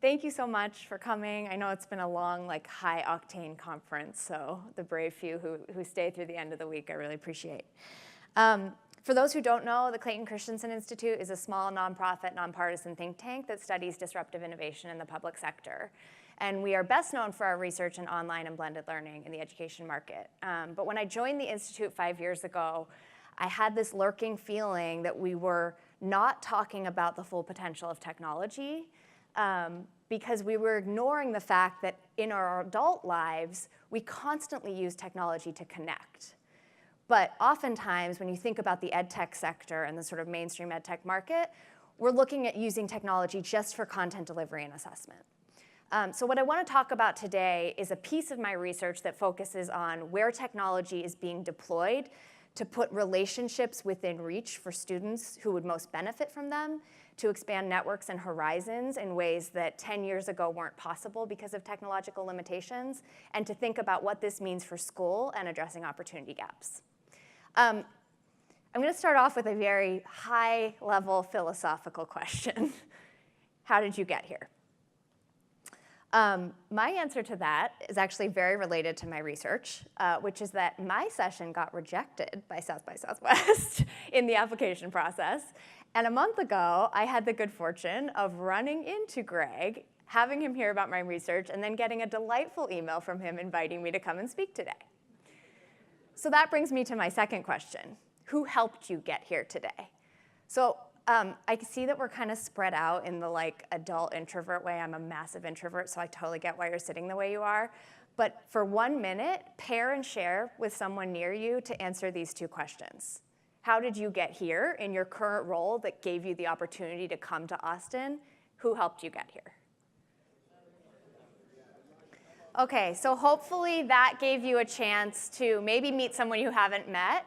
Thank you so much for coming. I know it's been a long, high-octane conference, so the brave few who stay through the end of the week, I really appreciate. For those who don't know, the Clayton Christensen Institute is a small, nonprofit, nonpartisan think tank that studies disruptive innovation in the public sector. And we are best known for our research in online and blended learning in the education market. But when I joined the Institute 5 years ago, I had this lurking feeling that we were not talking about the full potential of technology because we were ignoring the fact that in our adult lives, we constantly use technology to connect. But oftentimes, when you think about the EdTech sector and the sort of mainstream EdTech market, we're looking at using technology just for content delivery and assessment. So what I want to talk about today is a piece of my research that focuses on where technology is being deployed to put relationships within reach for students who would most benefit from them, to expand networks and horizons in ways that 10 years ago weren't possible because of technological limitations, and to think about what this means for school and addressing opportunity gaps. I'm going to start off with a very high-level philosophical question. How did you get here? My answer to that is actually very related to my research, which is that my session got rejected by South by Southwest in the application process. And a month ago, I had the good fortune of running into Greg, having him hear about my research, and then getting a delightful email from him inviting me to come and speak today. So that brings me to my second question. Who helped you get here today? So I see that we're kind of spread out in the adult introvert way. I'm a massive introvert, so I totally get why you're sitting the way you are. But for 1 minute, pair and share with someone near you to answer these two questions. How did you get here in your current role that gave you the opportunity to come to Austin? Who helped you get here? Okay, so hopefully that gave you a chance to maybe meet someone you haven't met.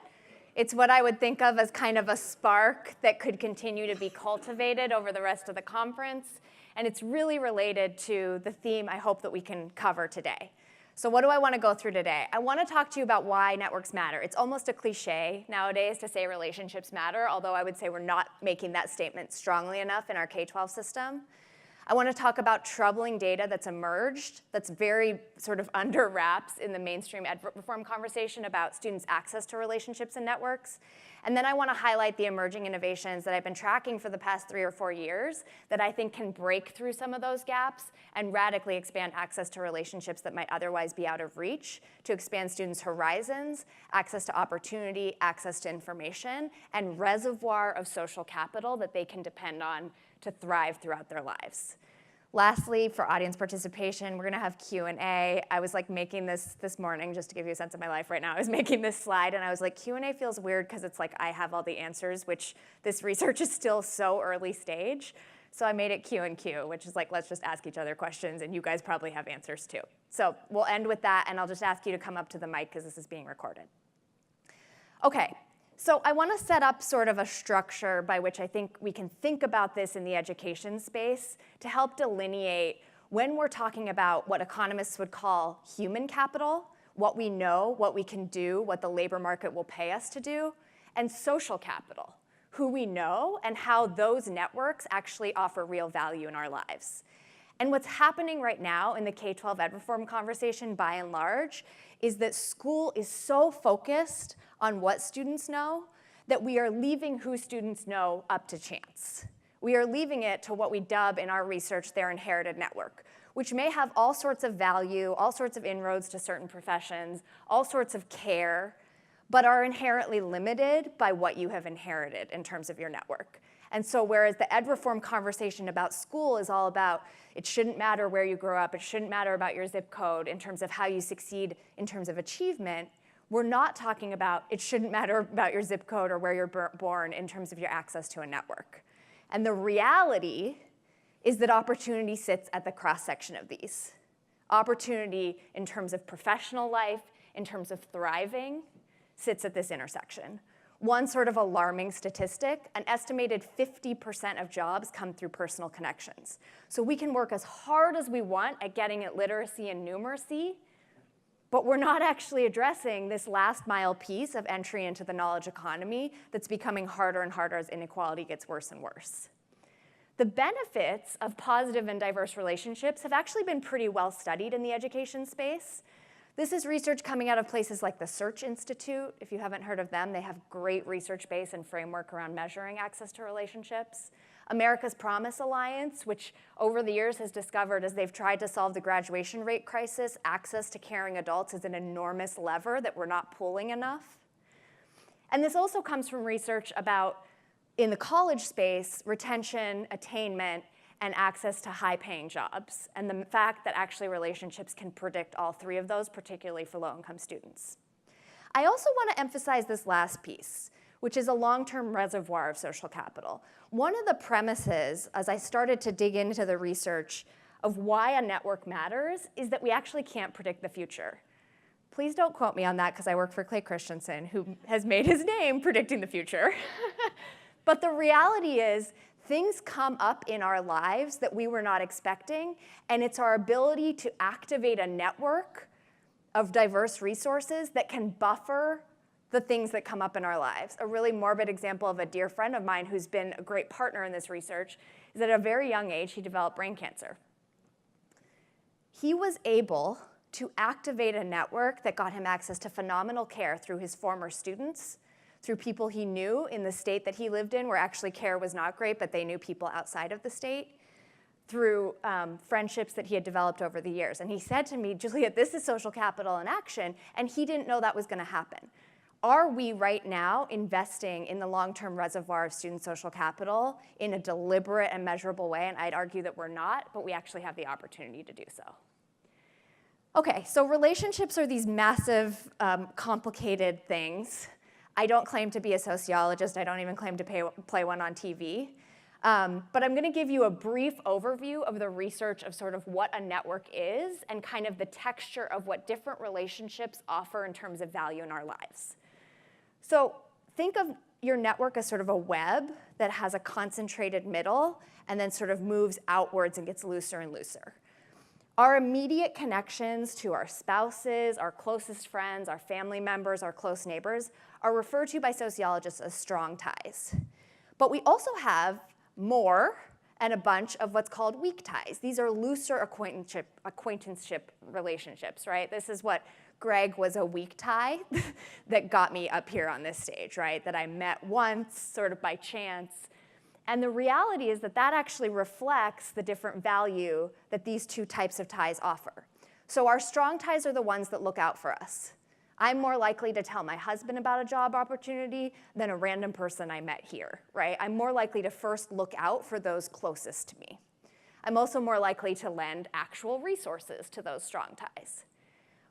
It's what I would think of as kind of a spark that could continue to be cultivated over the rest of the conference. And it's really related to the theme I hope that we can cover today. So what do I want to go through today? I want to talk to you about why networks matter. It's almost a cliche nowadays to say relationships matter, although I would say we're not making that statement strongly enough in our K-12 system. I want to talk about troubling data that's emerged, that's very sort of under wraps in the mainstream ed reform conversation about students' access to relationships and networks. And then I want to highlight the emerging innovations that I've been tracking for the past 3 or 4 years that I think can break through some of those gaps and radically expand access to relationships that might otherwise be out of reach, to expand students' horizons, access to opportunity, access to information, and reservoir of social capital that they can depend on to thrive throughout their lives. Lastly, for audience participation, we're going to have Q&A. I was making this morning, just to give you a sense of my life right now. I was making this slide, and I was like, Q&A feels weird because it's I have all the answers, which this research is still so early stage. So I made it Q&Q, which is let's just ask each other questions, and you guys probably have answers too. So we'll end with that, and I'll just ask you to come up to the mic because this is being recorded. Okay. So I want to set up sort of a structure by which I think we can think about this in the education space to help delineate when we're talking about what economists would call human capital, what we know, what we can do, what the labor market will pay us to do, and social capital, who we know and how those networks actually offer real value in our lives. And what's happening right now in the K-12 ed reform conversation, by and large, is that school is so focused on what students know that we are leaving who students know up to chance. We are leaving it to what we dub in our research their inherited network, which may have all sorts of value, all sorts of inroads to certain professions, all sorts of care, but are inherently limited by what you have inherited in terms of your network. And so whereas the ed reform conversation about school is all about it shouldn't matter where you grow up, it shouldn't matter about your zip code in terms of how you succeed in terms of achievement, we're not talking about it shouldn't matter about your zip code or where you're born in terms of your access to a network. And the reality is that opportunity sits at the cross-section of these. Opportunity in terms of professional life, in terms of thriving, sits at this intersection. One sort of alarming statistic, an estimated 50% of jobs come through personal connections. So we can work as hard as we want at getting at literacy and numeracy, but we're not actually addressing this last mile piece of entry into the knowledge economy that's becoming harder and harder as inequality gets worse and worse. The benefits of positive and diverse relationships have actually been pretty well studied in the education space. This is research coming out of places like the Search Institute. If you haven't heard of them, they have great research base and framework around measuring access to relationships. America's Promise Alliance, which over the years has discovered as they've tried to solve the graduation rate crisis, access to caring adults is an enormous lever that we're not pulling enough. And this also comes from research about, in the college space, retention, attainment, and access to high-paying jobs, and the fact that actually relationships can predict all three of those, particularly for low-income students. I also want to emphasize this last piece, which is a long-term reservoir of social capital. One of the premises, as I started to dig into the research of why a network matters, is that we actually can't predict the future. Please don't quote me on that, because I work for Clay Christensen, who has made his name predicting the future. But the reality is, things come up in our lives that we were not expecting, and it's our ability to activate a network of diverse resources that can buffer the things that come up in our lives. A really morbid example of a dear friend of mine who's been a great partner in this research is that at a very young age, he developed brain cancer. He was able to activate a network that got him access to phenomenal care through his former students, through people he knew in the state that he lived in, where actually care was not great, but they knew people outside of the state, through friendships that he had developed over the years. And he said to me, Julia, this is social capital in action, and he didn't know that was going to happen. Are we right now investing in the long-term reservoir of student social capital in a deliberate and measurable way? And I'd argue that we're not, but we actually have the opportunity to do so. Okay, so relationships are these massive, complicated things. I don't claim to be a sociologist. I don't even claim to play one on TV. But I'm going to give you a brief overview of the research of sort of what a network is and kind of the texture of what different relationships offer in terms of value in our lives. So think of your network as sort of a web that has a concentrated middle and then sort of moves outwards and gets looser and looser. Our immediate connections to our spouses, our closest friends, our family members, our close neighbors are referred to by sociologists as strong ties. But we also have more and a bunch of what's called weak ties. These are looser acquaintanceship relationships, right? This is what Greg was a weak tie that got me up here on this stage, right? That I met once, sort of by chance. And the reality is that that actually reflects the different value that these two types of ties offer. So our strong ties are the ones that look out for us. I'm more likely to tell my husband about a job opportunity than a random person I met here, right? I'm more likely to first look out for those closest to me. I'm also more likely to lend actual resources to those strong ties.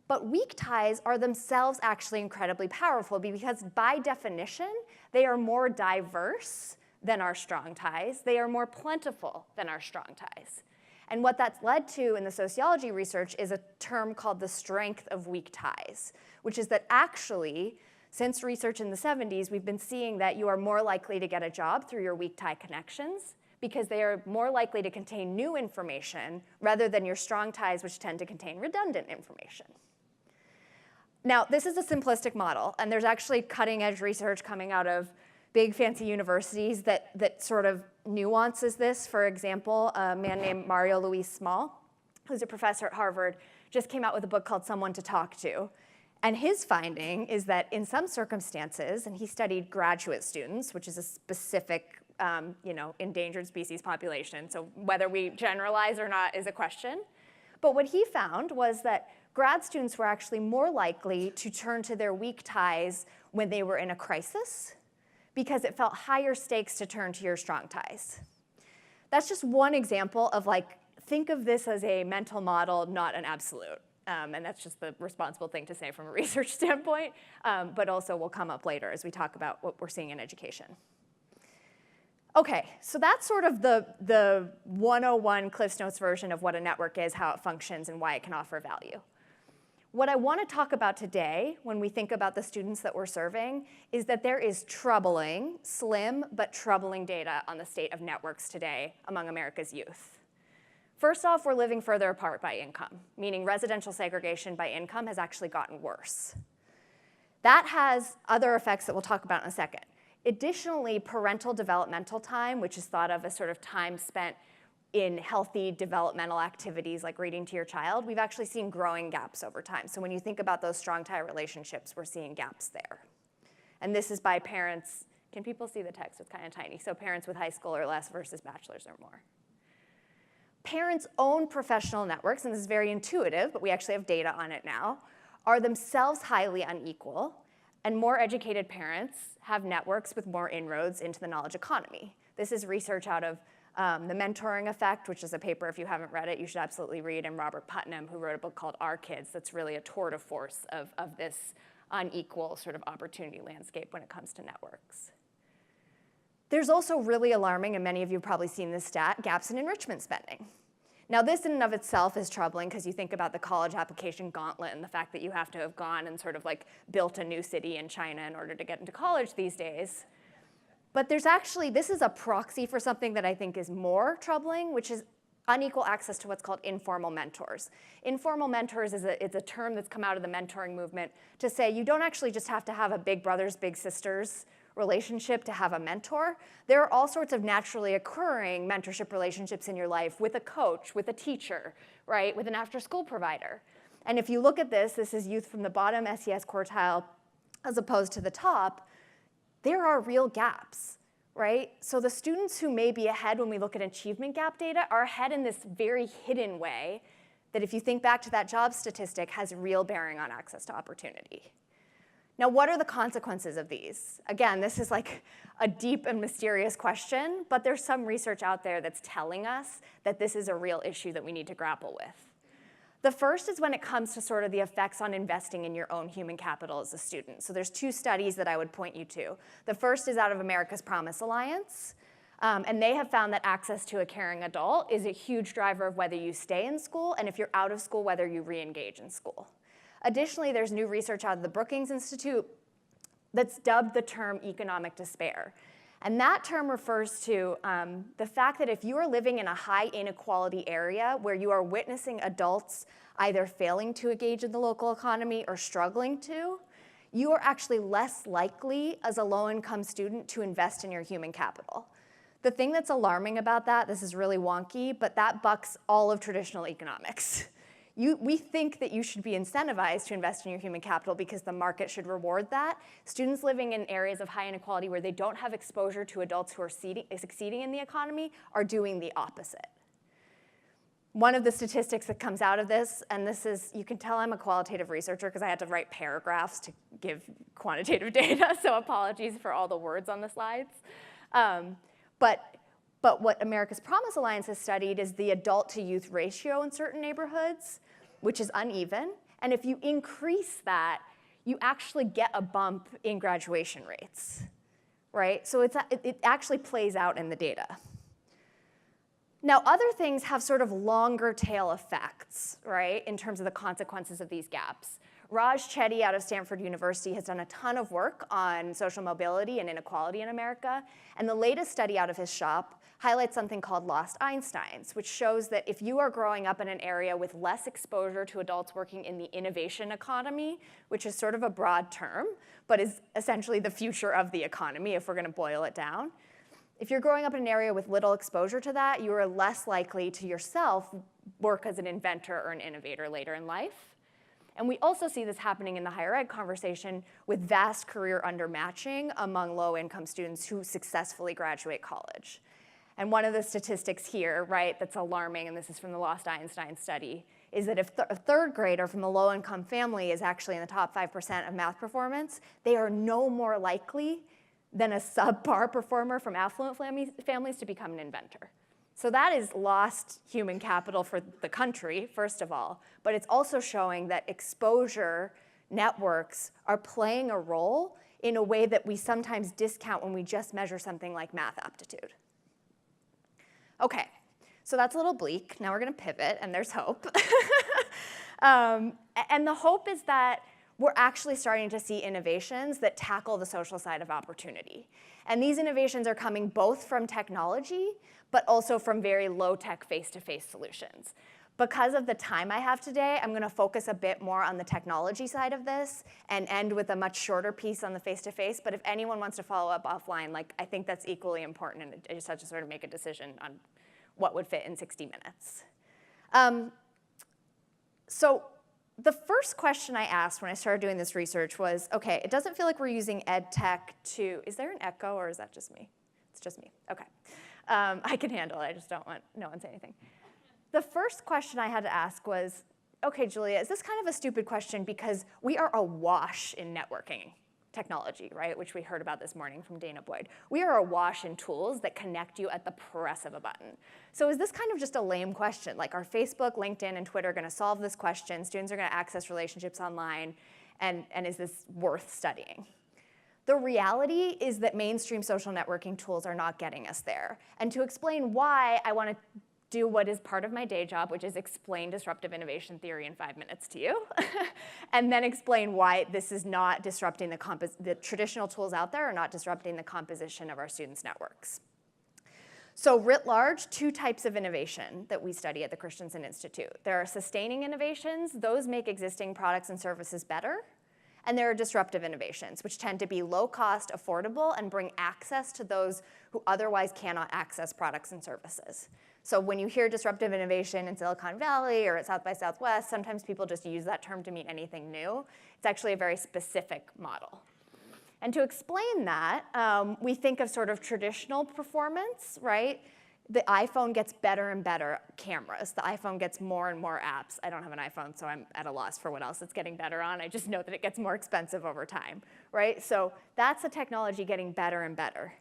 But weak ties are themselves actually incredibly powerful because by definition, they are more diverse than our strong ties. They are more plentiful than our strong ties. And what that's led to in the sociology research is a term called the strength of weak ties, which is that actually, since research in the 70s, we've been seeing that you are more likely to get a job through your weak tie connections because they are more likely to contain new information rather than your strong ties, which tend to contain redundant information. Now, this is a simplistic model, and there's actually cutting-edge research coming out of big fancy universities that sort of nuances this. For example, a man named Mario Luis Small, who's a professor at Harvard, just came out with a book called Someone to Talk To. And his finding is that in some circumstances, and he studied graduate students, which is a specific endangered species population, so whether we generalize or not is a question. But what he found was that grad students were actually more likely to turn to their weak ties when they were in a crisis, because it felt higher stakes to turn to your strong ties. That's just one example of think of this as a mental model, not an absolute. And that's just the responsible thing to say from a research standpoint, but also will come up later as we talk about what we're seeing in education. Okay, so that's sort of the 101 Cliff's Notes version of what a network is, how it functions, and why it can offer value. What I want to talk about today, when we think about the students that we're serving, is that there is troubling, slim but troubling data on the state of networks today among America's youth. First off, we're living further apart by income, meaning residential segregation by income has actually gotten worse. That has other effects that we'll talk about in a second. Additionally, parental developmental time, which is thought of as sort of time spent in healthy developmental activities like reading to your child, we've actually seen growing gaps over time. So when you think about those strong tie relationships, we're seeing gaps there. And this is by parents. Can people see the text? It's kind of tiny. So parents with high school or less versus bachelor's or more. Parents' own professional networks, and this is very intuitive, but we actually have data on it now, are themselves highly unequal, and more educated parents have networks with more inroads into the knowledge economy. This is research out of The Mentoring Effect, which is a paper, if you haven't read it, you should absolutely read, and Robert Putnam, who wrote a book called Our Kids, that's really a tour de force of this unequal sort of opportunity landscape when it comes to networks. There's also really alarming, and many of you have probably seen this stat, gaps in enrichment spending. Now this in and of itself is troubling because you think about the college application gauntlet and the fact that you have to have gone and sort of like built a new city in China in order to get into college these days. But there's actually, this is a proxy for something that I think is more troubling, which is unequal access to what's called informal mentors. Informal mentors is it's a term that's come out of the mentoring movement to say you don't actually just have to have a big brothers, big sisters relationship to have a mentor. There are all sorts of naturally occurring mentorship relationships in your life with a coach, with a teacher, right, with an after-school provider. And if you look at this is youth from the bottom SES quartile as opposed to the top, there are real gaps, right? So the students who may be ahead when we look at achievement gap data are ahead in this very hidden way that if you think back to that job statistic has real bearing on access to opportunity. Now, what are the consequences of these? Again, this is like a deep and mysterious question, but there's some research out there that's telling us that this is a real issue that we need to grapple with. The first is when it comes to sort of the effects on investing in your own human capital as a student. So there's two studies that I would point you to. The first is out of America's Promise Alliance, and they have found that access to a caring adult is a huge driver of whether you stay in school, and if you're out of school, whether you re-engage in school. Additionally, there's new research out of the Brookings Institute that's dubbed the term economic despair. And that term refers to the fact that if you are living in a high inequality area where you are witnessing adults either failing to engage in the local economy or struggling to, you are actually less likely as a low-income student to invest in your human capital. The thing that's alarming about that, this is really wonky, but that bucks all of traditional economics. We think that you should be incentivized to invest in your human capital because the market should reward that. Students living in areas of high inequality where they don't have exposure to adults who are succeeding in the economy are doing the opposite. One of the statistics that comes out of this, and this is, you can tell I'm a qualitative researcher because I had to write paragraphs to give quantitative data, so apologies for all the words on the slides. But what America's Promise Alliance has studied is the adult to youth ratio in certain neighborhoods, which is uneven. And if you increase that, you actually get a bump in graduation rates, right? So it actually plays out in the data. Now, other things have sort of longer tail effects, right, in terms of the consequences of these gaps. Raj Chetty out of Stanford University has done a ton of work on social mobility and inequality in America. And the latest study out of his shop highlights something called Lost Einsteins, which shows that if you are growing up in an area with less exposure to adults working in the innovation economy, which is sort of a broad term, but is essentially the future of the economy if we're going to boil it down. If you're growing up in an area with little exposure to that, you are less likely to yourself work as an inventor or an innovator later in life. And we also see this happening in the higher ed conversation with vast career undermatching among low-income students who successfully graduate college. And one of the statistics here, right, that's alarming, and this is from the Lost Einstein study, is that if a third grader from a low-income family is actually in the top 5% of math performance, they are no more likely than a subpar performer from affluent families to become an inventor. So that is lost human capital for the country, first of all, but it's also showing that exposure networks are playing a role in a way that we sometimes discount when we just measure something like math aptitude. Okay, so that's a little bleak. Now we're gonna pivot, and there's hope. And the hope is that we're actually starting to see innovations that tackle the social side of opportunity. And these innovations are coming both from technology, but also from very low-tech face-to-face solutions. Because of the time I have today, I'm going to focus a bit more on the technology side of this and end with a much shorter piece on the face-to-face. But if anyone wants to follow up offline, like, I think that's equally important, and I just have to sort of make a decision on what would fit in 60 minutes. So the first question I asked when I started doing this research was, OK, it doesn't feel like we're using Edtech to, is there an echo, or is that just me? It's just me. OK. I can handle it. I just don't want no one to say anything. The first question I had to ask was, OK, Julia, is this kind of a stupid question because we are awash in networking technology, right, which we heard about this morning from Dana Boyd. We are awash in tools that connect you at the press of a button. So is this kind of just a lame question? Like, are Facebook, LinkedIn, and Twitter going to solve this question? Students are going to access relationships online, and is this worth studying? The reality is that mainstream social networking tools are not getting us there. And to explain why, I want to do what is part of my day job, which is explain disruptive innovation theory in 5 minutes to you, and then explain why this is not disrupting the traditional tools out there are not disrupting the composition of our students' networks. So writ large, 2 types of innovation that we study at the Christensen Institute. There are sustaining innovations. Those make existing products and services better. And there are disruptive innovations, which tend to be low cost, affordable, and bring access to those who otherwise cannot access products and services. So when you hear disruptive innovation in Silicon Valley or at South by Southwest, sometimes people just use that term to mean anything new. It's actually a very specific model. And to explain that, we think of sort of traditional performance, right? The iPhone gets better and better cameras. The iPhone gets more and more apps. I don't have an iPhone, so I'm at a loss for what else it's getting better on. I just know that it gets more expensive over time, right? So that's a technology getting better and better.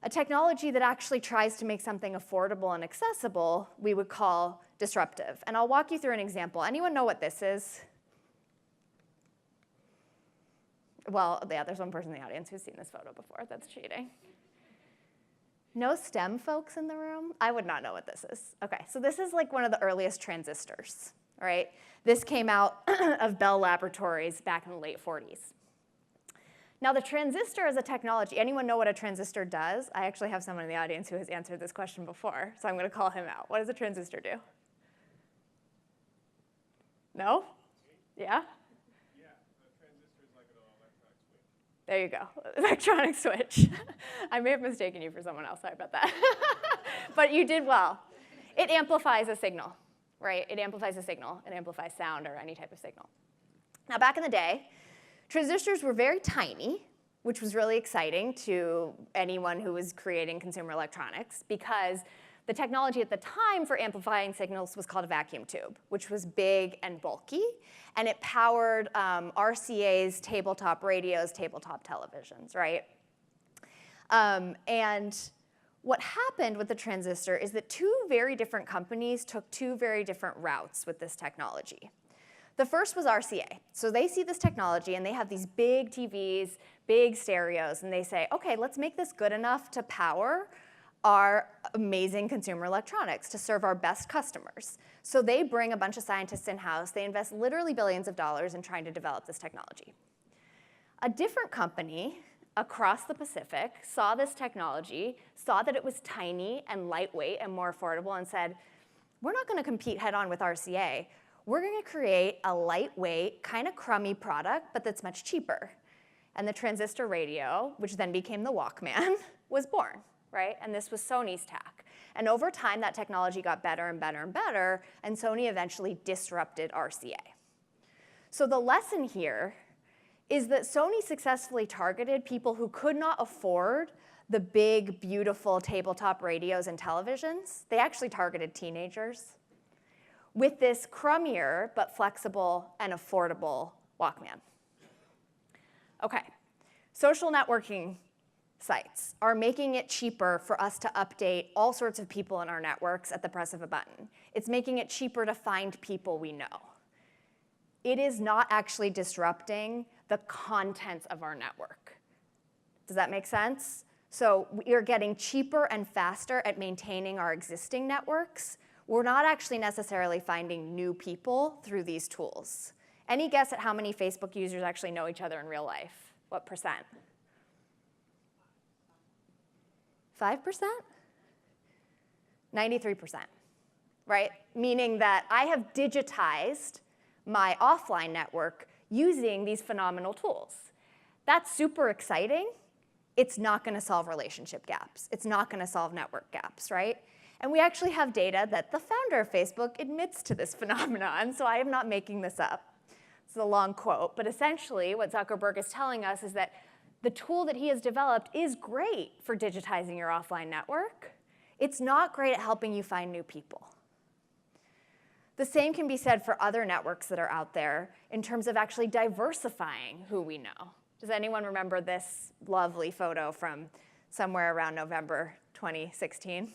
A technology that actually tries to make something affordable and accessible, we would call disruptive. And I'll walk you through an example. Anyone know what this is? Well, yeah, there's one person in the audience who's seen this photo before. That's cheating. No STEM folks in the room? I would not know what this is. OK, so this is like one of the earliest transistors, right? This came out of Bell Laboratories back in the late 40s. Now, the transistor as a technology, anyone know what a transistor does? I actually have someone in the audience who has answered this question before, so I'm going to call him out. What does a transistor do? No? Yeah? Yeah, a transistor is like an electronic switch. There you go, electronic switch. I may have mistaken you for someone else, sorry about that. But you did well. It amplifies a signal, right? It amplifies a signal. It amplifies sound or any type of signal. Now, back in the day, transistors were very tiny, which was really exciting to anyone who was creating consumer electronics, because the technology at the time for amplifying signals was called a vacuum tube, which was big and bulky, and it powered RCA's, tabletop radios, tabletop televisions, right? And what happened with the transistor is that 2 very different companies took 2 very different routes with this technology. The first was RCA. So they see this technology, and they have these big TVs, big stereos, and they say, OK, let's make this good enough to power our amazing consumer electronics, to serve our best customers. So they bring a bunch of scientists in-house. They invest literally billions of dollars in trying to develop this technology. A different company across the Pacific saw this technology, saw that it was tiny and lightweight and more affordable, and said, we're not going to compete head-on with RCA. We're going to create a lightweight, kind of crummy product, but that's much cheaper. And the transistor radio, which then became the Walkman, was born, right? And this was Sony's tack. And over time, that technology got better and better and better, and Sony eventually disrupted RCA. So the lesson here is that Sony successfully targeted people who could not afford the big, beautiful tabletop radios and televisions. They actually targeted teenagers with this crummier but flexible and affordable Walkman. OK, social networking sites are making it cheaper for us to update all sorts of people in our networks at the press of a button. It's making it cheaper to find people we know. It is not actually disrupting the contents of our network. Does that make sense? So we are getting cheaper and faster at maintaining our existing networks. We're not actually necessarily finding new people through these tools. Any guess at how many Facebook users actually know each other in real life? What percent? 5%? 93%, right? Meaning that I have digitized my offline network using these phenomenal tools. That's super exciting. It's not going to solve relationship gaps. It's not going to solve network gaps, right? And we actually have data that the founder of Facebook admits to this phenomenon, so I am not making this up. It's a long quote, but essentially what Zuckerberg is telling us is that the tool that he has developed is great for digitizing your offline network. It's not great at helping you find new people. The same can be said for other networks that are out there in terms of actually diversifying who we know. Does anyone remember this lovely photo from somewhere around November 2016?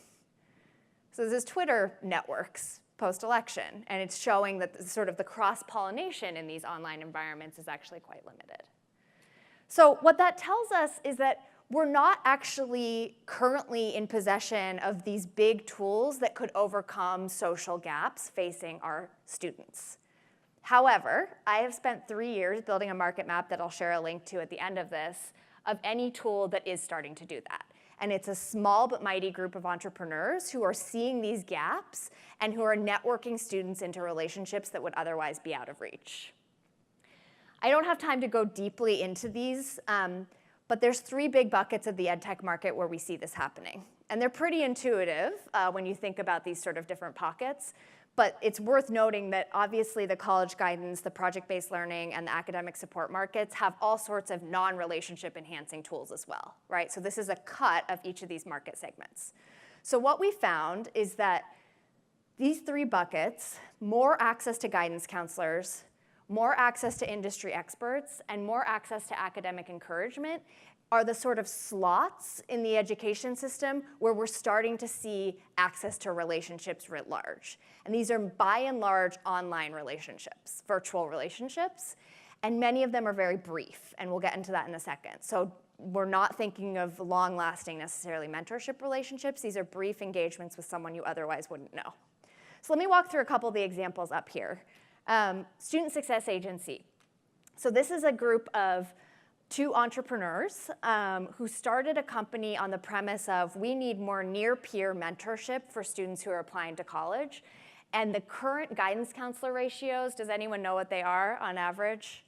So this is Twitter networks post-election, and it's showing that sort of the cross-pollination in these online environments is actually quite limited. So what that tells us is that we're not actually currently in possession of these big tools that could overcome social gaps facing our students. However, I have spent 3 years building a market map that I'll share a link to at the end of this of any tool that is starting to do that. And it's a small but mighty group of entrepreneurs who are seeing these gaps and who are networking students into relationships that would otherwise be out of reach. I don't have time to go deeply into these, but there's 3 big buckets of the EdTech market where we see this happening. And they're pretty intuitive when you think about these sort of different pockets. But it's worth noting that obviously the college guidance, the project-based learning, and the academic support markets have all sorts of non-relationship enhancing tools as well, right? So this is a cut of each of these market segments. So what we found is that these 3 buckets, more access to guidance counselors, more access to industry experts, and more access to academic encouragement are the sort of slots in the education system where we're starting to see access to relationships writ large. And these are by and large online relationships, virtual relationships, and many of them are very brief, and we'll get into that in a second. So we're not thinking of long-lasting necessarily mentorship relationships. These are brief engagements with someone you otherwise wouldn't know. So let me walk through a couple of the examples up here. Student Success Agency. So this is a group of 2 entrepreneurs who started a company on the premise of we need more near-peer mentorship for students who are applying to college. And the current guidance counselor ratios, does anyone know what they are on average?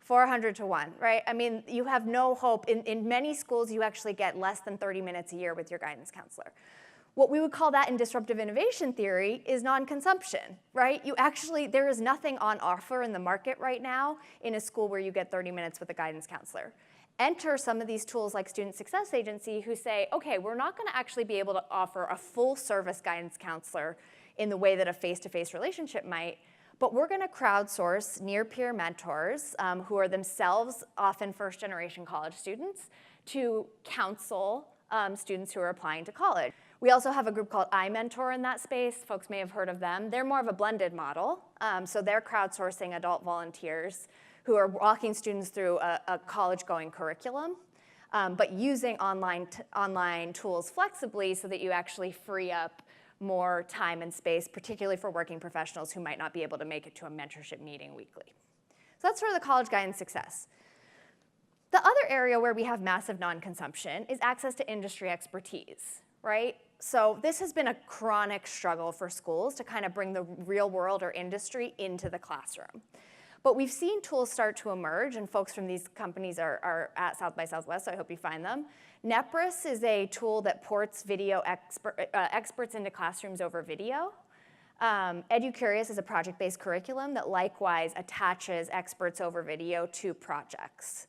400 to 1, right? I mean, you have no hope. In many schools, you actually get less than 30 minutes a year with your guidance counselor. What we would call that in disruptive innovation theory is non-consumption, right? There is nothing on offer in the market right now in a school where you get 30 minutes with a guidance counselor. Enter some of these tools like Student Success Agency who say, okay, we're not gonna actually be able to offer a full service guidance counselor in the way that a face-to-face relationship might, but we're gonna crowdsource near-peer mentors who are themselves often first-generation college students to counsel students who are applying to college. We also have a group called iMentor in that space. Folks may have heard of them. They're more of a blended model. So they're crowdsourcing adult volunteers who are walking students through a college-going curriculum, but using online tools flexibly so that you actually free up more time and space, particularly for working professionals who might not be able to make it to a mentorship meeting weekly. So that's sort of the college guidance success. The other area where we have massive non-consumption is access to industry expertise, right? So this has been a chronic struggle for schools to kind of bring the real world or industry into the classroom. But we've seen tools start to emerge, and folks from these companies are at South by Southwest, so I hope you find them. Nepris is a tool that ports video experts into classrooms over video. EduCurious is a project-based curriculum that likewise attaches experts over video to projects.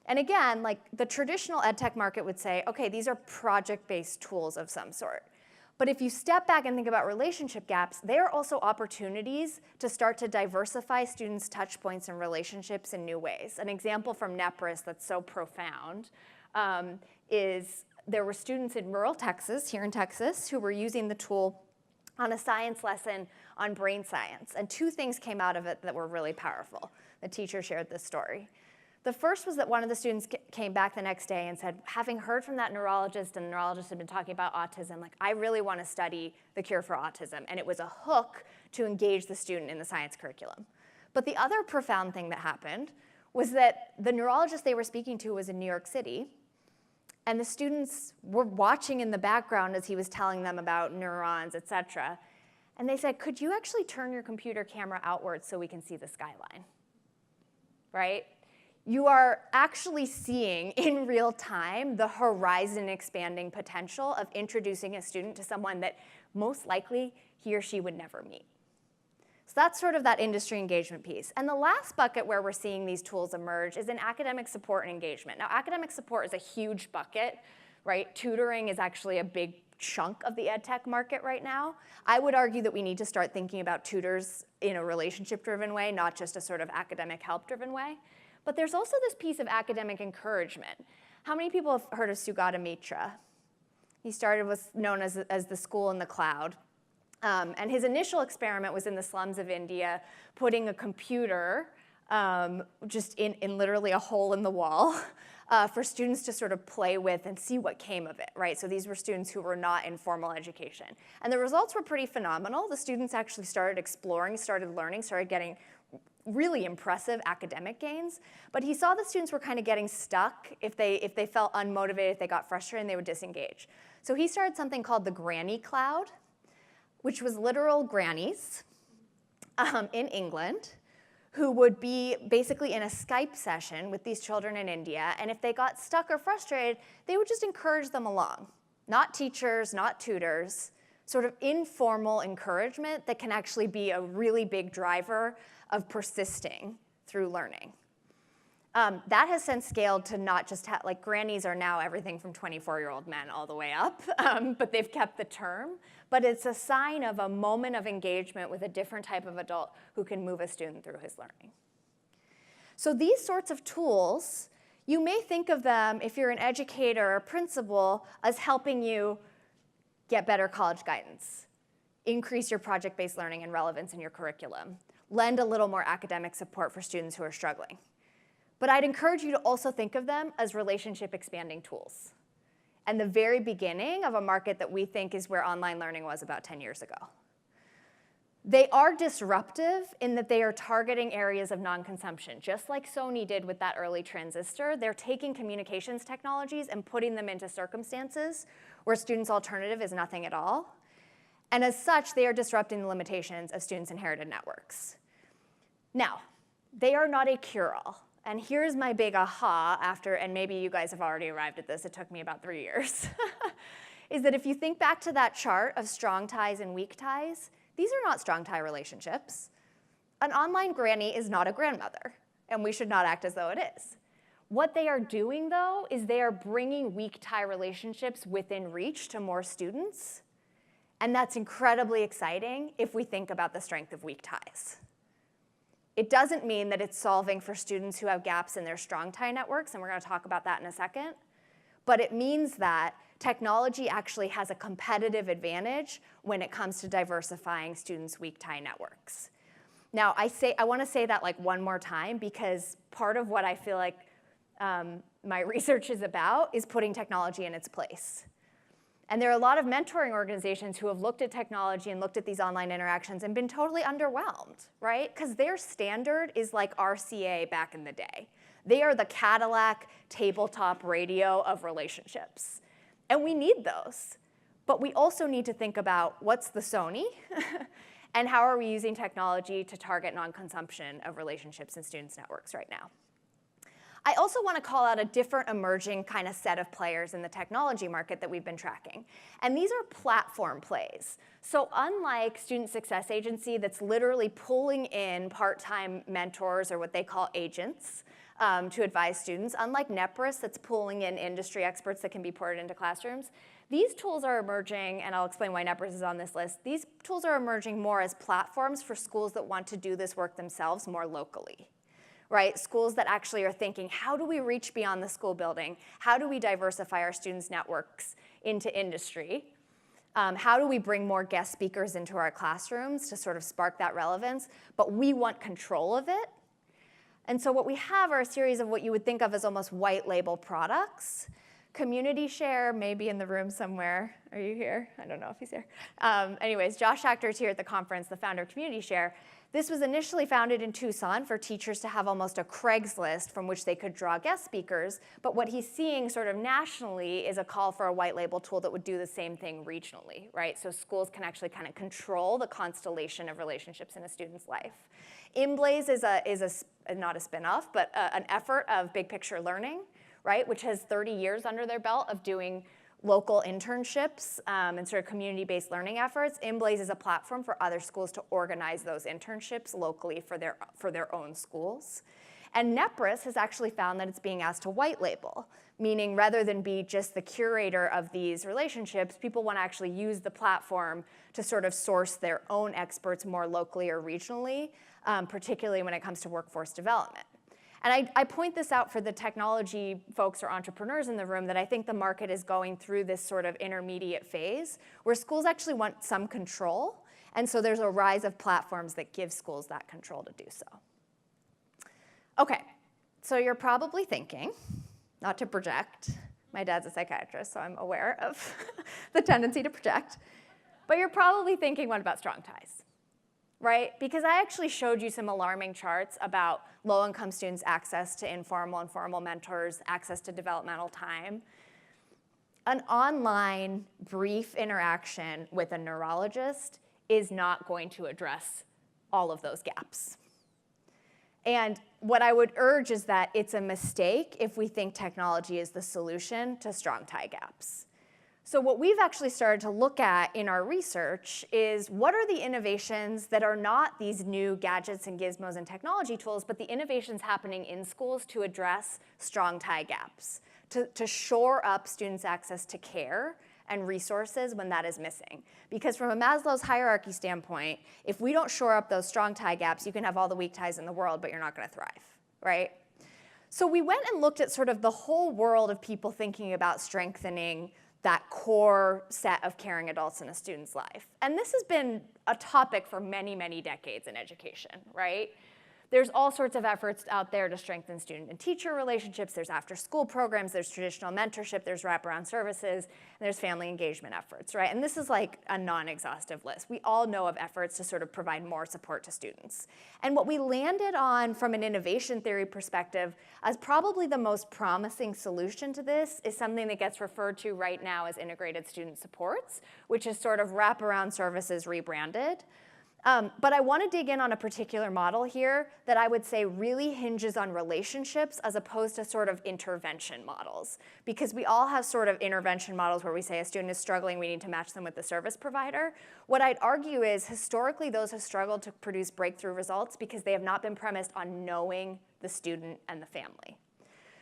And again, like the traditional EdTech market would say, okay, these are project-based tools of some sort. But if you step back and think about relationship gaps, they are also opportunities to start to diversify students' touch points and relationships in new ways. An example from Nepris that's so profound is there were students in rural Texas, here in Texas, who were using the tool on a science lesson on brain science. And 2 things came out of it that were really powerful. The teacher shared this story. The first was that one of the students came back the next day and said, having heard from that neurologist, and the neurologist had been talking about autism, like, I really want to study the cure for autism. And it was a hook to engage the student in the science curriculum. But the other profound thing that happened was that the neurologist they were speaking to was in New York City, and the students were watching in the background as he was telling them about neurons, et cetera. And they said, could you actually turn your computer camera outwards so we can see the skyline? Right? You are actually seeing in real time the horizon expanding potential of introducing a student to someone that most likely he or she would never meet. So that's sort of that industry engagement piece. And the last bucket where we're seeing these tools emerge is in academic support and engagement. Now, academic support is a huge bucket, right? Tutoring is actually a big chunk of the EdTech market right now. I would argue that we need to start thinking about tutors in a relationship-driven way, not just a sort of academic help-driven way. But there's also this piece of academic encouragement. How many people have heard of Sugata Mitra? He started what's known as the school in the cloud. And his initial experiment was in the slums of India, putting a computer just in literally a hole in the wall for students to sort of play with and see what came of it, right? So these were students who were not in formal education. And the results were pretty phenomenal. The students actually started exploring, started learning, started getting really impressive academic gains. But he saw the students were kind of getting stuck. If they felt unmotivated, if they got frustrated, they would disengage. So he started something called the Granny Cloud, which was literal grannies in England who would be basically in a Skype session with these children in India, and if they got stuck or frustrated, they would just encourage them along. Not teachers, not tutors, sort of informal encouragement that can actually be a really big driver of persisting through learning. That has since scaled to not just like grannies are now everything from 24-year-old men all the way up, but they've kept the term. But it's a sign of a moment of engagement with a different type of adult who can move a student through his learning. So these sorts of tools, you may think of them, if you're an educator or principal, as helping you get better college guidance, increase your project-based learning and relevance in your curriculum, lend a little more academic support for students who are struggling. But I'd encourage you to also think of them as relationship-expanding tools and the very beginning of a market that we think is where online learning was about 10 years ago. They are disruptive in that they are targeting areas of non-consumption. Just like Sony did with that early transistor, they're taking communications technologies and putting them into circumstances where students' alternative is nothing at all. And as such, they are disrupting the limitations of students' inherited networks. Now, they are not a cure-all. And here's my big aha after, and maybe you guys have already arrived at this, it took me about 3 years, is that if you think back to that chart of strong ties and weak ties, these are not strong tie relationships. An online granny is not a grandmother, and we should not act as though it is. What they are doing, though, is they are bringing weak tie relationships within reach to more students, and that's incredibly exciting if we think about the strength of weak ties. It doesn't mean that it's solving for students who have gaps in their strong tie networks, and we're going to talk about that in a second. But it means that technology actually has a competitive advantage when it comes to diversifying students' weak tie networks. Now, I want to say that like one more time because part of what I feel like my research is about is putting technology in its place. And there are a lot of mentoring organizations who have looked at technology and looked at these online interactions and been totally underwhelmed, right? Because their standard is like RCA back in the day. They are the Cadillac tabletop radio of relationships. And we need those. But we also need to think about what's the Sony and how are we using technology to target non-consumption of relationships in students' networks right now. I also want to call out a different emerging kind of set of players in the technology market that we've been tracking. And these are platform plays. So unlike Student Success Agency that's literally pulling in part-time mentors or what they call agents to advise students, unlike Nepris that's pulling in industry experts that can be ported into classrooms, these tools are emerging, and I'll explain why Nepris is on this list. These tools are emerging more as platforms for schools that want to do this work themselves more locally. Right? Schools that actually are thinking, how do we reach beyond the school building? How do we diversify our students' networks into industry? How do we bring more guest speakers into our classrooms to sort of spark that relevance? But we want control of it. And so what we have are a series of what you would think of as almost white label products Community share, maybe in the room somewhere. Are you here? I don't know if he's here. Anyways, Josh Actor's here at the conference, the founder of Community Share. This was initially founded in Tucson for teachers to have almost a Craigslist from which they could draw guest speakers. But what he's seeing sort of nationally is a call for a white label tool that would do the same thing regionally, right? So schools can actually kind of control the constellation of relationships in a student's life. InBlaze is not a spin-off, but an effort of Big Picture Learning, right? Which has 30 years under their belt of doing local internships and sort of community-based learning efforts. InBlaze is a platform for other schools to organize those internships locally for their own schools. And NEPRIS has actually found that it's being asked to white label, meaning rather than be just the curator of these relationships, people want to actually use the platform to sort of source their own experts more locally or regionally, particularly when it comes to workforce development. And I point this out for the technology folks or entrepreneurs in the room that I think the market is going through this sort of intermediate phase where schools actually want some control. And so there's a rise of platforms that give schools that control to do so. Okay, so you're probably thinking, not to project, my dad's a psychiatrist, so I'm aware of the tendency to project, but you're probably thinking, what about strong ties? Right? Because I actually showed you some alarming charts about low-income students' access to informal and formal mentors, access to developmental time. An online brief interaction with a neurologist is not going to address all of those gaps. And what I would urge is that it's a mistake if we think technology is the solution to strong tie gaps. So what we've actually started to look at in our research is what are the innovations that are not these new gadgets and gizmos and technology tools, but the innovations happening in schools to address strong tie gaps, to shore up students' access to care and resources when that is missing. Because from a Maslow's hierarchy standpoint, if we don't shore up those strong tie gaps, you can have all the weak ties in the world, but you're not going to thrive, right? So we went and looked at sort of the whole world of people thinking about strengthening that core set of caring adults in a student's life. And this has been a topic for many, many decades in education, right? There's all sorts of efforts out there to strengthen student and teacher relationships. There's after-school programs, there's traditional mentorship, there's wraparound services, and there's family engagement efforts, right? And this is like a non-exhaustive list. We all know of efforts to sort of provide more support to students. And what we landed on from an innovation theory perspective as probably the most promising solution to this is something that gets referred to right now as integrated student supports, which is sort of wraparound services rebranded. But I want to dig in on a particular model here that I would say really hinges on relationships as opposed to sort of intervention models. Because we all have sort of intervention models where we say a student is struggling, we need to match them with the service provider. What I'd argue is historically those have struggled to produce breakthrough results because they have not been premised on knowing the student and the family.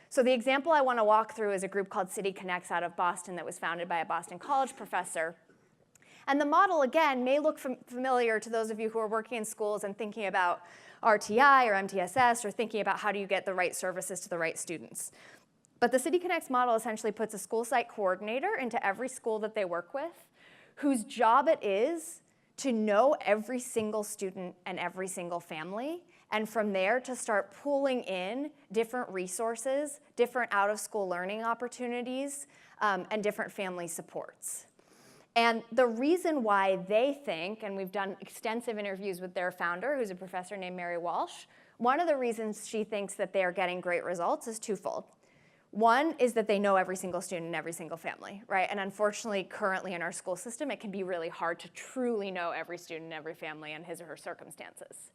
So the example I want to walk through is a group called City Connects out of Boston that was founded by a Boston College professor. And the model, again, may look familiar to those of you who are working in schools and thinking about RTI or MTSS or thinking about how do you get the right services to the right students. But the City Connects model essentially puts a school site coordinator into every school that they work with, whose job it is to know every single student and every single family, and from there to start pulling in different resources, different out-of-school learning opportunities, and different family supports. And the reason why they think, and we've done extensive interviews with their founder, who's a professor named Mary Walsh, one of the reasons she thinks that they are getting great results is twofold. One is that they know every single student and every single family, right? And unfortunately, currently in our school system, it can be really hard to truly know every student and every family and his or her circumstances.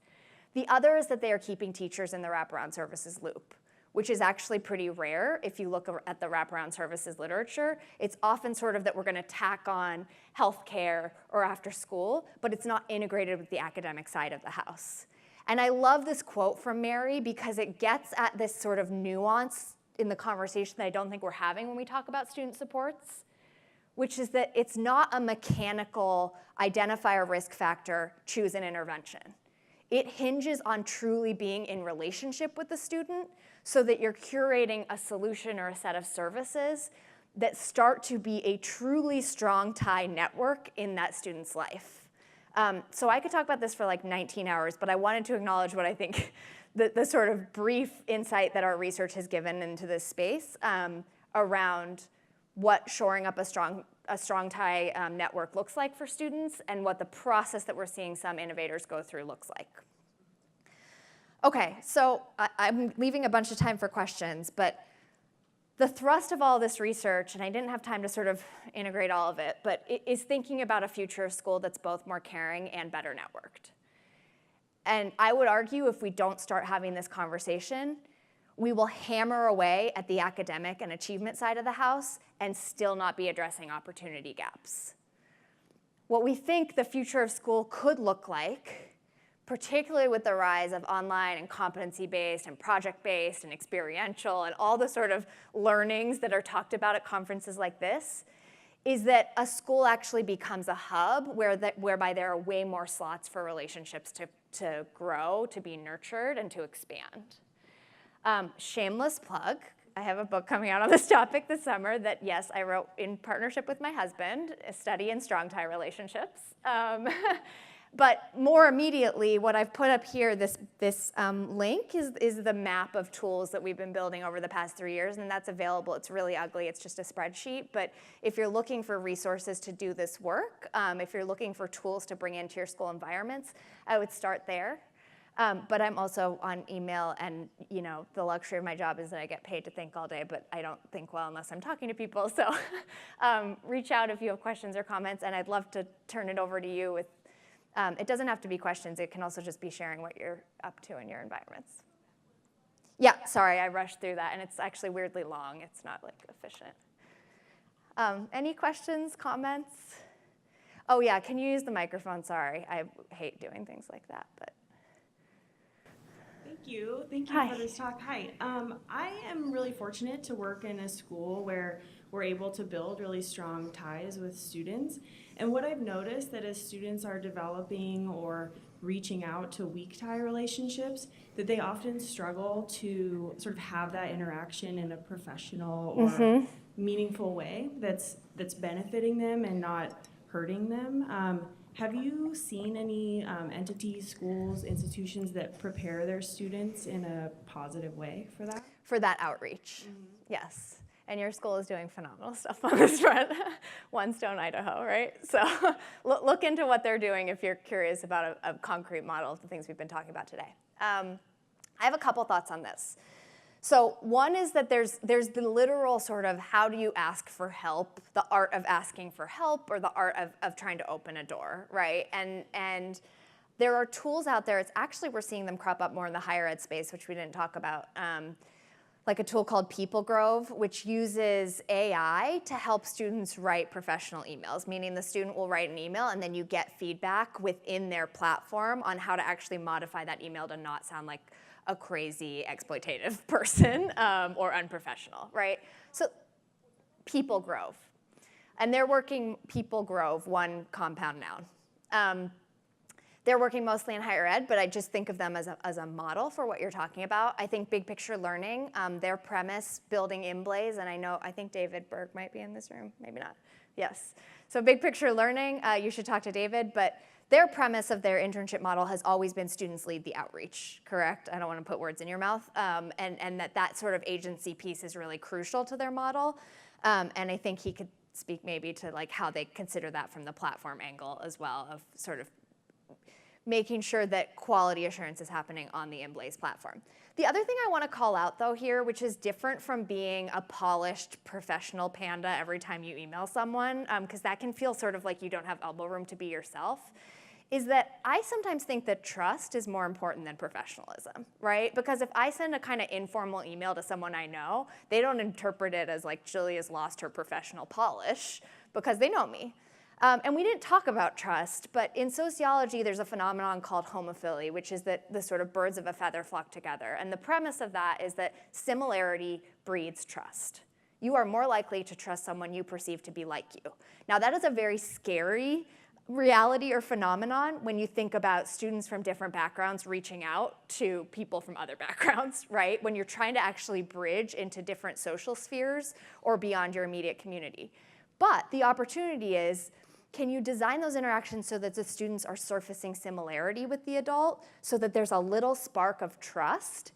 The other is that they are keeping teachers in the wraparound services loop, which is actually pretty rare if you look at the wraparound services literature. It's often sort of that we're going to tack on healthcare or after school, but it's not integrated with the academic side of the house. And I love this quote from Mary because it gets at this sort of nuance in the conversation that I don't think we're having when we talk about student supports, which is that it's not a mechanical identify a risk factor, choose an intervention. It hinges on truly being in relationship with the student so that you're curating a solution or a set of services that start to be a truly strong tie network in that student's life. So I could talk about this for like 19 hours, but I wanted to acknowledge what I think the sort of brief insight that our research has given into this space around what shoring up a strong tie network looks like for students and what the process that we're seeing some innovators go through looks like. Okay, so I'm leaving a bunch of time for questions, but the thrust of all this research, and I didn't have time to sort of integrate all of it, but it is thinking about a future of school that's both more caring and better networked. And I would argue if we don't start having this conversation, we will hammer away at the academic and achievement side of the house and still not be addressing opportunity gaps. What we think the future of school could look like, particularly with the rise of online and competency-based and project-based and experiential and all the sort of learnings that are talked about at conferences like this, is that a school actually becomes a hub whereby there are way more slots for relationships to grow, to be nurtured, and to expand. Shameless plug, I have a book coming out on this topic this summer that, yes, I wrote in partnership with my husband, A Study in Strong Tie Relationships. But more immediately, what I've put up here, this link, is the map of tools that we've been building over the past 3 years, and that's available. It's really ugly. It's just a spreadsheet. But if you're looking for resources to do this work, if you're looking for tools to bring into your school environments, I would start there. But I'm also on email, and the luxury of my job is that I get paid to think all day, but I don't think well unless I'm talking to people. So reach out if you have questions or comments, and I'd love to turn it over to you with. It doesn't have to be questions. It can also just be sharing what you're up to in your environments. Yeah, sorry, I rushed through that, and it's actually weirdly long. It's not efficient. Any questions, comments? Oh yeah, can you use the microphone? Sorry, I hate doing things like that, but. Thank you Hi. for this talk. Hi, I am really fortunate to work in a school where we're able to build really strong ties with students. And what I've noticed that as students are developing or reaching out to weak tie relationships, that they often struggle to sort of have that interaction in a professional or meaningful way that's benefiting them and not hurting them. Have you seen any entities, schools, institutions that prepare their students in a positive way for that? For that outreach, yes. And your school is doing phenomenal stuff on this front. One Stone, Idaho, right? So look into what they're doing if you're curious about a concrete model of the things we've been talking about today. I have a couple thoughts on this. So one is that there's the literal sort of how do you ask for help, the art of asking for help, or the art of trying to open a door, right? And there are tools out there. It's actually, we're seeing them crop up more in the higher ed space, which we didn't talk about. Like a tool called People Grove, which uses AI to help students write professional emails, meaning the student will write an email and then you get feedback within their platform on how to actually modify that email to not sound like a crazy exploitative person or unprofessional, right? So People Grove. And they're working, People Grove, one compound noun. They're working mostly in higher ed, but I just think of them as a model for what you're talking about. I think big picture learning, their premise, building InBlaze, and I think David Berg might be in this room, maybe not. Yes. So big picture learning, you should talk to David, but their premise of their internship model has always been students lead the outreach, correct? I don't want to put words in your mouth. And that sort of agency piece is really crucial to their model. And I think he could speak maybe to how they consider that from the platform angle as well, of sort of making sure that quality assurance is happening on the InBlaze platform. The other thing I want to call out though here, which is different from being a polished professional panda every time you email someone, because that can feel sort of like you don't have elbow room to be yourself, is that I sometimes think that trust is more important than professionalism, right? Because if I send a kind of informal email to someone I know, they don't interpret it as like Julia's lost her professional polish because they know me. And we didn't talk about trust, but in sociology, there's a phenomenon called homophily, which is that the sort of birds of a feather flock together. And the premise of that is that similarity breeds trust. You are more likely to trust someone you perceive to be like you. Now, that is a very scary reality or phenomenon when you think about students from different backgrounds reaching out to people from other backgrounds, right? When you're trying to actually bridge into different social spheres or beyond your immediate community. But the opportunity is, can you design those interactions so that the students are surfacing similarity with the adult, so that there's a little spark of trust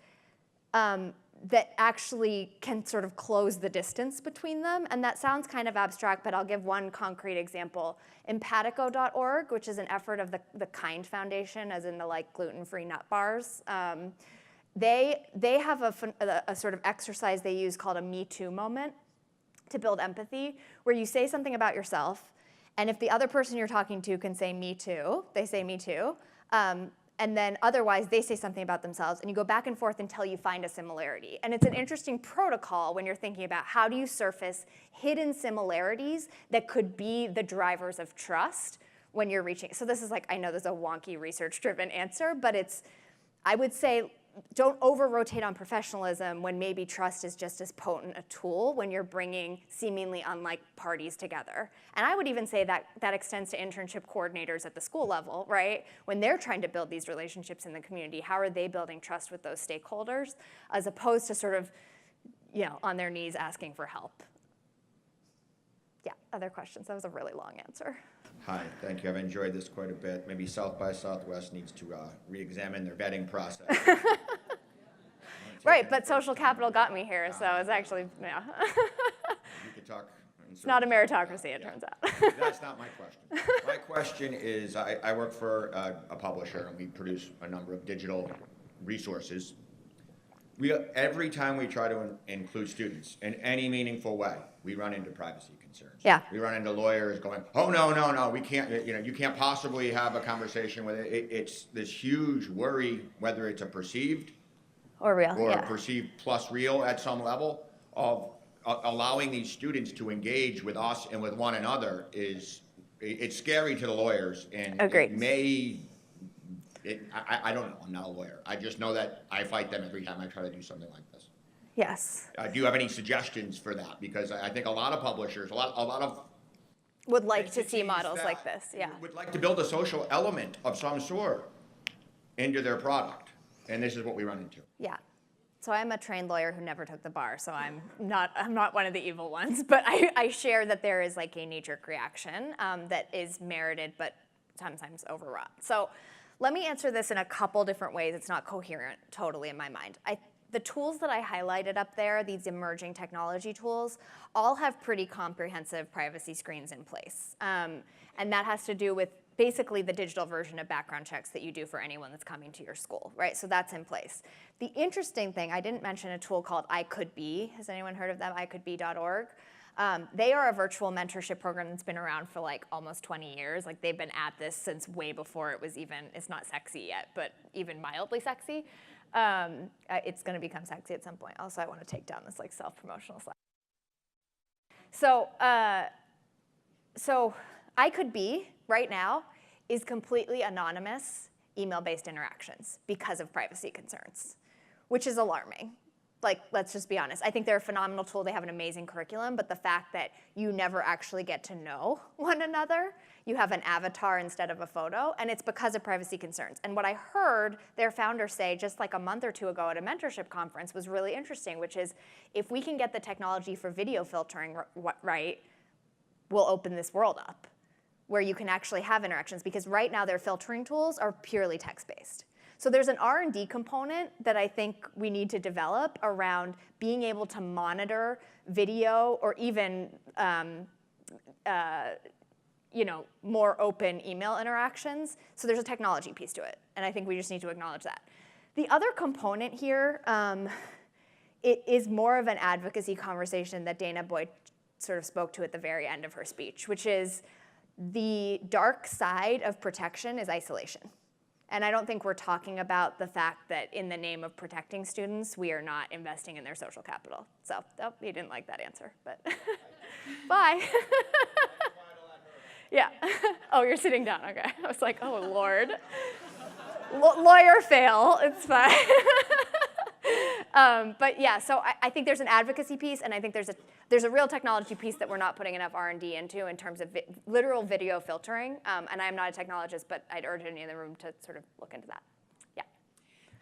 that actually can sort of close the distance between them. And that sounds kind of abstract, but I'll give one concrete example. Empatico.org, which is an effort of the Kind Foundation, as in the like gluten-free nut bars, they have a sort of exercise they use called a Me Too moment to build empathy, where you say something about yourself, and if the other person you're talking to can say me too, they say me too, and then otherwise they say something about themselves, and you go back and forth until you find a similarity. And it's an interesting protocol when you're thinking about how do you surface hidden similarities that could be the drivers of trust when you're reaching. So this is like, I know there's a wonky research-driven answer, but it's, I would say, don't over-rotate on professionalism when maybe trust is just as potent a tool when you're bringing seemingly unlike parties together. And I would even say that that extends to internship coordinators at the school level, right? When they're trying to build these relationships in the community, how are they building trust with those stakeholders as opposed to sort of, you know, on their knees asking for help? Yeah, other questions? That was a really long answer. Hi, thank you. I've enjoyed this quite a bit. Maybe South by Southwest needs to re-examine their vetting process. Right, but social capital got me here, so it's actually, yeah. You could talk. It's not a meritocracy, it turns out. That's not my question. My question is, I work for a publisher, and we produce a number of digital resources. Every time we try to include students in any meaningful way, we run into privacy concerns. Yeah. We run into lawyers going, oh, no, we can't, you can't possibly have a conversation with it. It's this huge worry, whether it's a perceived or real, or yeah. perceived plus real at some level, of allowing these students to engage with us and with one another it's scary to the lawyers, and Agreed. It may, I don't know, I'm not a lawyer. I just know that I fight them every time I try to do something like this. Yes. Do you have any suggestions for that? Because I think a lot of publishers, a lot of Would like to see entities models that like this, yeah. would like to build a social element of some sort into their product, and this is what we run into. Yeah. So I'm a trained lawyer who never took the bar, so I'm not one of the evil ones, but I share that there is like a knee-jerk reaction that is merited, but sometimes overwrought. So let me answer this in a couple different ways. It's not coherent totally in my mind. The tools that I highlighted up there, these emerging technology tools, all have pretty comprehensive privacy screens in place. And that has to do with basically the digital version of background checks that you do for anyone that's coming to your school, right? So that's in place. The interesting thing, I didn't mention a tool called I Could Be. Has anyone heard of them? ICouldBe.org. They are a virtual mentorship program that's been around for like almost 20 years. Like they've been at this since way before it was even, it's not sexy yet, but even mildly sexy. It's gonna become sexy at some point. Also, I wanna take down this like self-promotional slide. So I Could Be, right now, is completely anonymous email-based interactions because of privacy concerns, which is alarming. Like, let's just be honest. I think they're a phenomenal tool. They have an amazing curriculum, but the fact that you never actually get to know one another, you have an avatar instead of a photo, and it's because of privacy concerns. And what I heard their founder say just like a month or two ago at a mentorship conference was really interesting, which is if we can get the technology for video filtering right, we'll open this world up where you can actually have interactions, because right now their filtering tools are purely text-based. So there's an R&D component that I think we need to develop around being able to monitor video or even more open email interactions. So there's a technology piece to it, and I think we just need to acknowledge that. The other component here, it is more of an advocacy conversation that Dana Boyd sort of spoke to at the very end of her speech, which is the dark side of protection is isolation. And I don't think we're talking about the fact that in the name of protecting students, we are not investing in their social capital. So, oh, you didn't like that answer, but bye. Yeah. Oh, you're sitting down, okay. I was like, oh, Lord. Lawyer fail, it's fine. But yeah, so I think there's an advocacy piece, and I think there's a real technology piece that we're not putting enough R&D into in terms of literal video filtering. And I'm not a technologist, but I'd urge any in the room to sort of look into that. Yeah.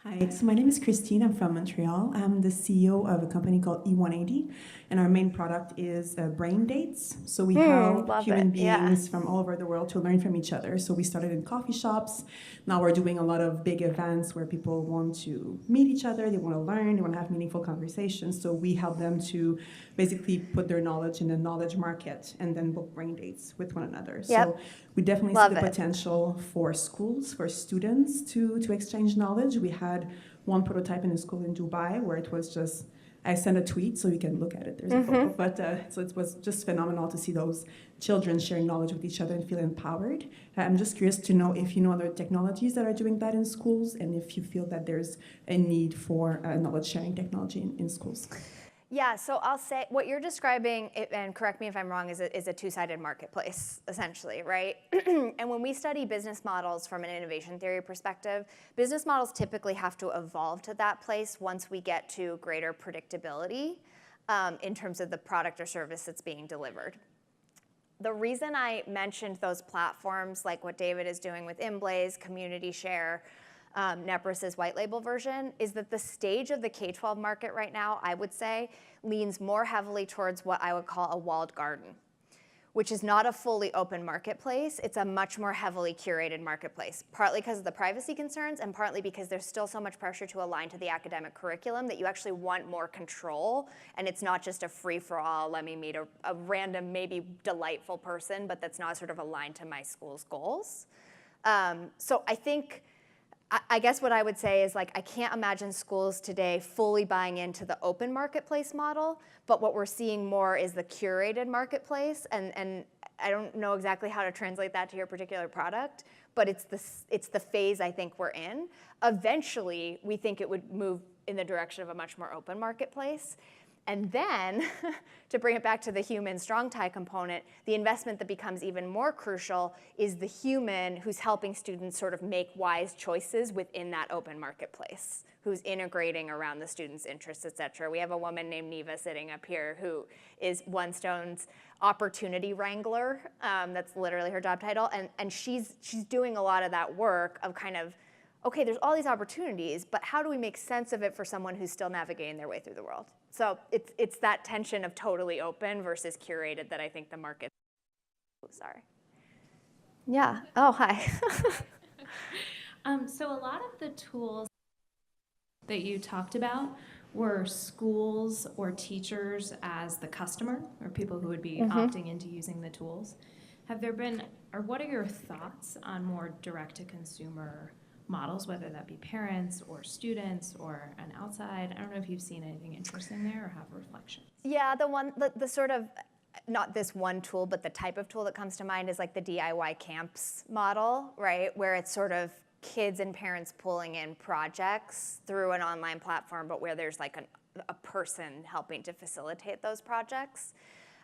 Hi, so my name is Christine. I'm from Montreal. I'm the CEO of a company called E180, and our main product is brain dates. So we help love human it, yeah. beings from all over the world to learn from each other. So we started in coffee shops. Now we're doing a lot of big events where people want to meet each other, they want to learn, they want to have meaningful conversations. So we help them to basically put their knowledge in the knowledge market and then book brain dates with one another. Yep. So we definitely Love see the it. potential for schools, for students to exchange knowledge. We had one prototype in a school in Dubai where it was just, I sent a tweet so you can look at it. There's a photo, but so it was just phenomenal to see those children sharing knowledge with each other and feel empowered. I'm just curious to know if you know other technologies that are doing that in schools and if you feel that there's a need for knowledge sharing technology in schools. Yeah, so I'll say what you're describing, and correct me if I'm wrong, is a two-sided marketplace, essentially, right? And when we study business models from an innovation theory perspective, business models typically have to evolve to that place once we get to greater predictability in terms of the product or service that's being delivered. The reason I mentioned those platforms, like what David is doing with Inblaze, Community Share, Neprus's white label version, is that the stage of the K-12 market right now, I would say, leans more heavily towards what I would call a walled garden, which is not a fully open marketplace. It's a much more heavily curated marketplace, partly because of the privacy concerns and partly because there's still so much pressure to align to the academic curriculum that you actually want more control, and it's not just a free-for-all, let me meet a random, maybe delightful person, but that's not sort of aligned to my school's goals. So I think, I guess what I would say is, like, I can't imagine schools today fully buying into the open marketplace model, but what we're seeing more is the curated marketplace, and I don't know exactly how to translate that to your particular product, but it's the phase I think we're in. Eventually, we think it would move in the direction of a much more open marketplace. And then, to bring it back to the human strong tie component, the investment that becomes even more crucial is the human who's helping students sort of make wise choices within that open marketplace, who's integrating around the students' interests, et cetera. We have a woman named Neva sitting up here who is OneStone's opportunity wrangler. That's literally her job title. And she's doing a lot of that work of kind of, okay, there's all these opportunities, but how do we make sense of it for someone who's still navigating their way through the world? So it's that tension of totally open versus curated that I think the market. Oh, sorry. Yeah. Oh, hi. So a lot of the tools that you talked about were schools or teachers as the customer or people who would be opting into using the tools. Have there been, or what are your thoughts on more direct-to-consumer models, whether that be parents or students or an outside? I don't know if you've seen anything interesting there or have reflections. Yeah, the sort of, not this one tool, but the type of tool that comes to mind is like the DIY camps model, right? Where it's sort of kids and parents pulling in projects through an online platform, but where there's like a person helping to facilitate those projects.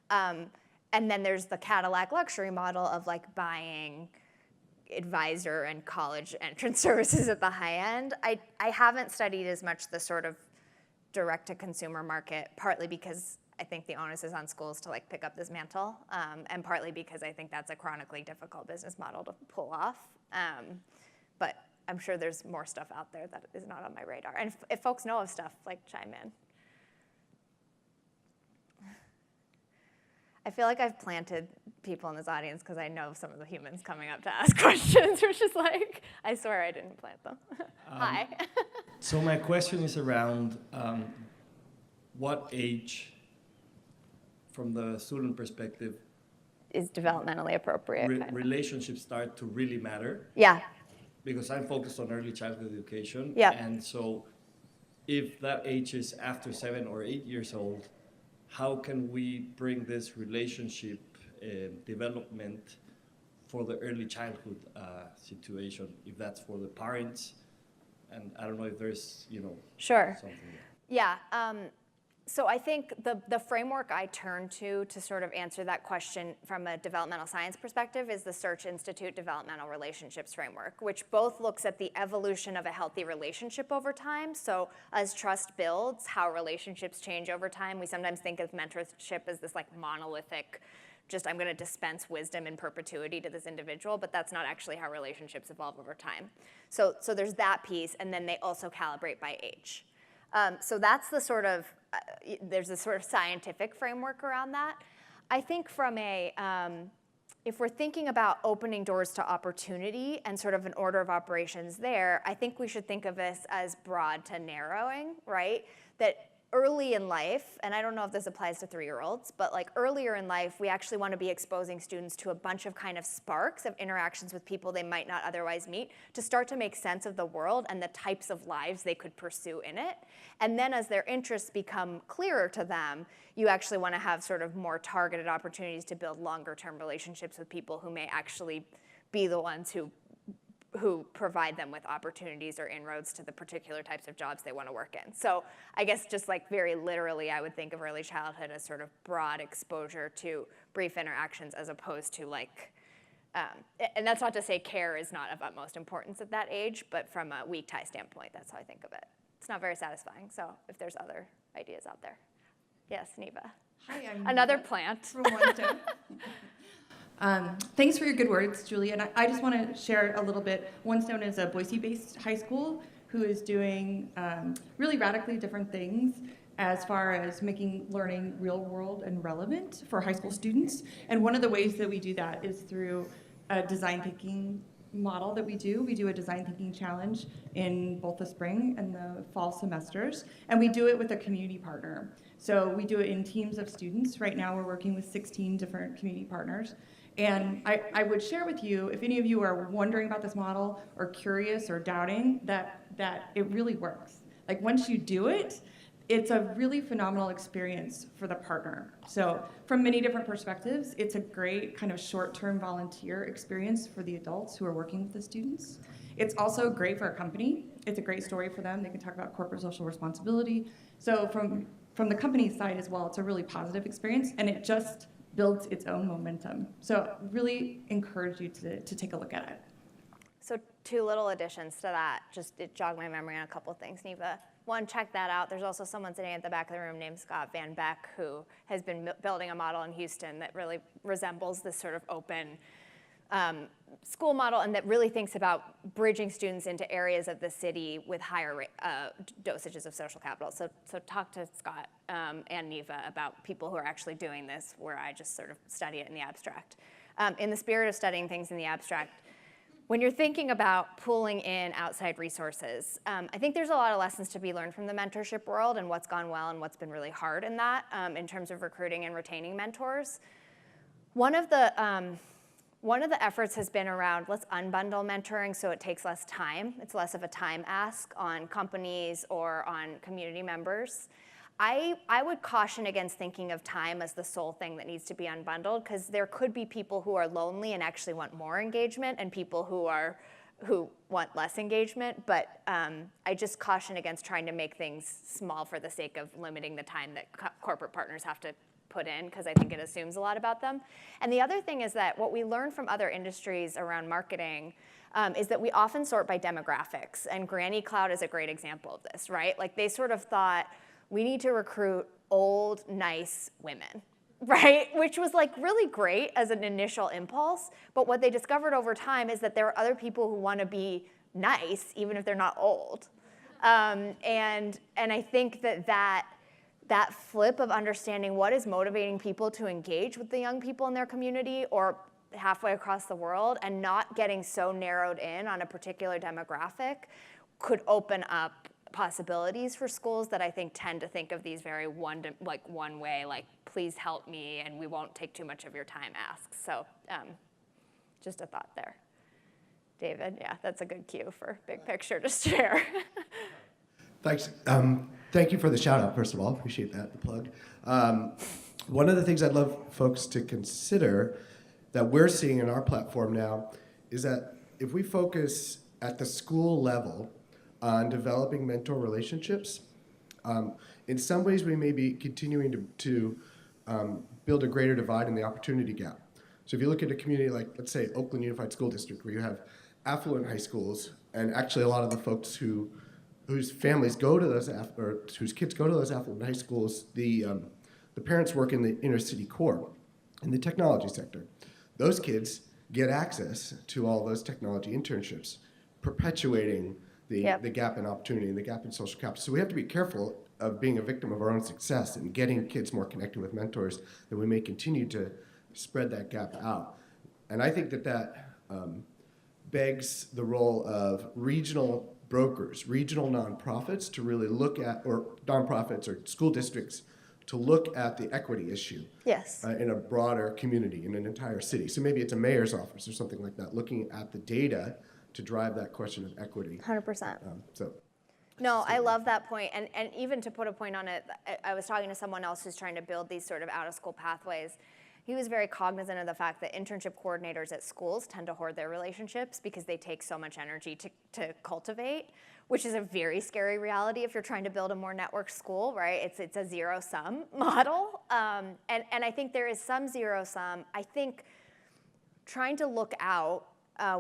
And then there's the Cadillac luxury model of like buying advisor and college entrance services at the high end. I haven't studied as much the sort of direct-to-consumer market, partly because I think the onus is on schools to like pick up this mantle, and partly because I think that's a chronically difficult business model to pull off. But I'm sure there's more stuff out there that is not on my radar. And if folks know of stuff, like chime in. I feel like I've planted people in this audience because I know some of the humans coming up to ask questions, which is like, I swear I didn't plant them. Hi. So my question is around what age, from the student perspective, Is developmentally appropriate. relationships start to really matter? Yeah. Because I'm focused on early childhood education. Yep. And so if that age is after 7 or 8 years old, how can we bring this relationship development for the early childhood situation, if that's for the parents? And I don't know if there's, Sure. something. Yeah. So I think the framework I turn to sort of answer that question from a developmental science perspective is the Search Institute Developmental Relationships Framework, which both looks at the evolution of a healthy relationship over time. So as trust builds, how relationships change over time. We sometimes think of mentorship as this like monolithic just I'm going to dispense wisdom in perpetuity to this individual, but that's not actually how relationships evolve over time. So there's that piece, and then they also calibrate by age. So that's the sort of, there's a sort of scientific framework around that. I think from a, if we're thinking about opening doors to opportunity and sort of an order of operations there, I think we should think of this as broad to narrowing, right? That early in life, and I don't know if this applies to 3-year-olds, but like earlier in life, we actually want to be exposing students to a bunch of kind of sparks of interactions with people they might not otherwise meet to start to make sense of the world and the types of lives they could pursue in it. And then as their interests become clearer to them, you actually want to have sort of more targeted opportunities to build longer term relationships with people who may actually be the ones who provide them with opportunities or inroads to the particular types of jobs they want to work in. So I guess just like very literally, I would think of early childhood as sort of broad exposure to brief interactions as opposed to like, and that's not to say care is not of utmost importance at that age, but from a weak tie standpoint, that's how I think of it. It's not very satisfying, so if there's other ideas out there. Yes, Neva. Hi, I'm Another Neva plant. from One Thanks for your good words, Julia. And I just want to share a little bit. One Stone is a Boise-based high school who is doing really radically different things as far as making learning real world and relevant for high school students. And one of the ways that we do that is through a design thinking model that we do. We do a design thinking challenge in both the spring and the fall semesters, and we do it with a community partner. So we do it in teams of students. Right now we're working with 16 different community partners. And I would share with you, if any of you are wondering about this model or curious or doubting, that it really works. Like once you do it, it's a really phenomenal experience for the partner. So from many different perspectives, it's a great kind of short-term volunteer experience for the adults who are working with the students. It's also great for a company. It's a great story for them. They can talk about corporate social responsibility. So from the company side as well, it's a really positive experience, and it just builds its own momentum. So really encourage you to take a look at it. So 2 little additions to that, just it jogged my memory on a couple of things, Neva. One, check that out. There's also someone sitting at the back of the room named Scott Van Beck who has been building a model in Houston that really resembles this sort of open school model and that really thinks about bridging students into areas of the city with higher dosages of social capital. So talk to Scott and Neva about people who are actually doing this, where I just sort of study it in the abstract. In the spirit of studying things in the abstract, when you're thinking about pulling in outside resources, I think there's a lot of lessons to be learned from the mentorship world and what's gone well and what's been really hard in that in terms of recruiting and retaining mentors. One of the efforts has been around let's unbundle mentoring so it takes less time. It's less of a time ask on companies or on community members. I would caution against thinking of time as the sole thing that needs to be unbundled, because there could be people who are lonely and actually want more engagement and people who want less engagement. But I just caution against trying to make things small for the sake of limiting the time that corporate partners have to put in, because I think it assumes a lot about them. And the other thing is that what we learn from other industries around marketing is that we often sort by demographics. And Granny Cloud is a great example of this, right? Like they sort of thought, we need to recruit old, nice women, right? Which was like really great as an initial impulse. But what they discovered over time is that there are other people who want to be nice, even if they're not old. And I think that flip of understanding what is motivating people to engage with the young people in their community or halfway across the world and not getting so narrowed in on a particular demographic could open up possibilities for schools that I think tend to think of these very one way, like please help me and we won't take too much of your time asks. So just a thought there. David, yeah, that's a good cue for big picture to share. Thanks. Thank you for the shout out, first of all. Appreciate that, the plug. One of the things I'd love folks to consider that we're seeing in our platform now is that if we focus at the school level on developing mentor relationships, in some ways we may be continuing to build a greater divide in the opportunity gap. So if you look at a community like, let's say, Oakland Unified School District, where you have affluent high schools, and actually a lot of the folks whose families go to those, or whose kids go to those affluent high schools, the parents work in the inner city core. in the technology sector. Those kids get access to all those technology internships, perpetuating the gap in opportunity and the gap in social capital. So we have to be careful of being a victim of our own success and getting kids more connected with mentors, that we may continue to spread that gap out. And I think that begs the role of regional brokers, regional nonprofits to really look at, or nonprofits or school districts to look at the equity issue in a broader community, in an entire city. So maybe it's a mayor's office or something like that, looking at the data to drive that question of equity. 100%. So. No, I love that point. And even to put a point on it, I was talking to someone else who's trying to build these sort of out-of-school pathways. He was very cognizant of the fact that internship coordinators at schools tend to hoard their relationships because they take so much energy to cultivate, which is a very scary reality if you're trying to build a more networked school, right? It's a zero-sum model. And I think there is some zero-sum. I think trying to look out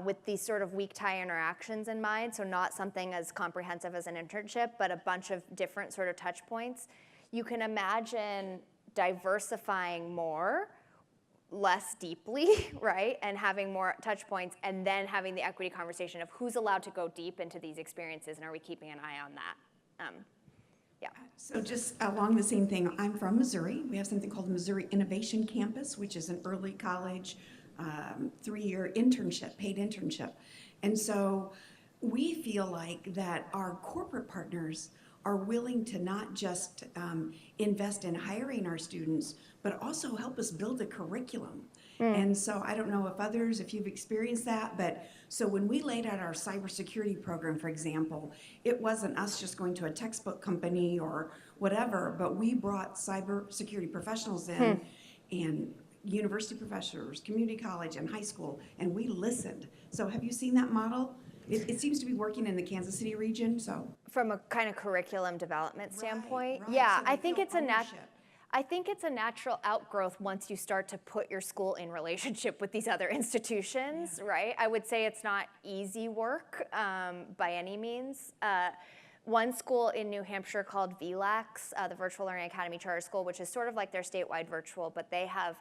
with these sort of weak tie interactions in mind, so not something as comprehensive as an internship, but a bunch of different sort of touch points. You can imagine diversifying more, less deeply, right? And having more touch points, and then having the equity conversation of who's allowed to go deep into these experiences, and are we keeping an eye on that? So just along the same thing, I'm from Missouri. We have something called the Missouri Innovation Campus, which is an early college 3-year internship, paid internship. And so we feel like that our corporate partners are willing to not just invest in hiring our students, but also help us build a curriculum. And so I don't know if you've experienced that, but so when we laid out our cybersecurity program, for example, it wasn't us just going to a textbook company or whatever, but we brought cybersecurity professionals in and university professors, community college, and high school, and we listened. So have you seen that model? It seems to be working in the Kansas City region. So from a kind of curriculum development standpoint, right. yeah, So they I think feel it's a natural outgrowth once you start to put your school in relationship with these other institutions, right? I would say it's not easy work by any means. One school in New Hampshire called VLAX, the Virtual Learning Academy Charter School, which is sort of like their statewide virtual, but they have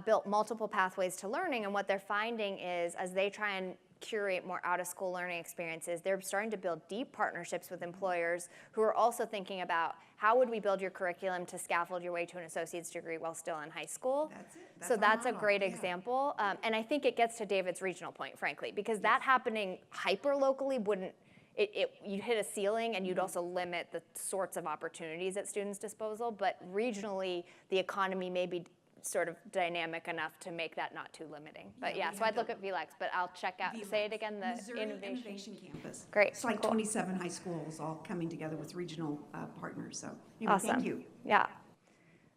built multiple pathways to learning, and what they're finding is as they try and curate more out-of-school learning experiences, they're starting to build deep partnerships with employers who are also thinking about how would we build your curriculum to scaffold your way to an associate's degree while still in high school. That's it. So that's a great example. And I think it gets to David's regional point, frankly, because that happening hyper-locally wouldn't, you'd hit a ceiling and you'd also limit the sorts of opportunities at students' disposal, but regionally, the economy may be sort of dynamic enough to make that not too limiting. But yeah, so I'd look at VLAX, but I'll check out, say it again, the Missouri Innovation Campus. Great. It's like cool. 27 high schools all coming together with regional partners. So anyway, Awesome. thank you. Yeah.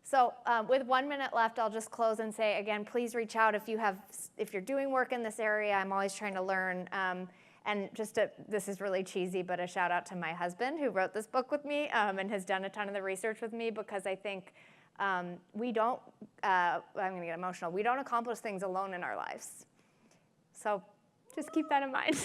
So with 1 minute left, I'll just close and say, again, please reach out if you're doing work in this area. I'm always trying to learn. And this is really cheesy, but a shout out to my husband who wrote this book with me and has done a ton of the research with me, because I think we don't, I'm gonna get emotional, we don't accomplish things alone in our lives. So just keep that in mind.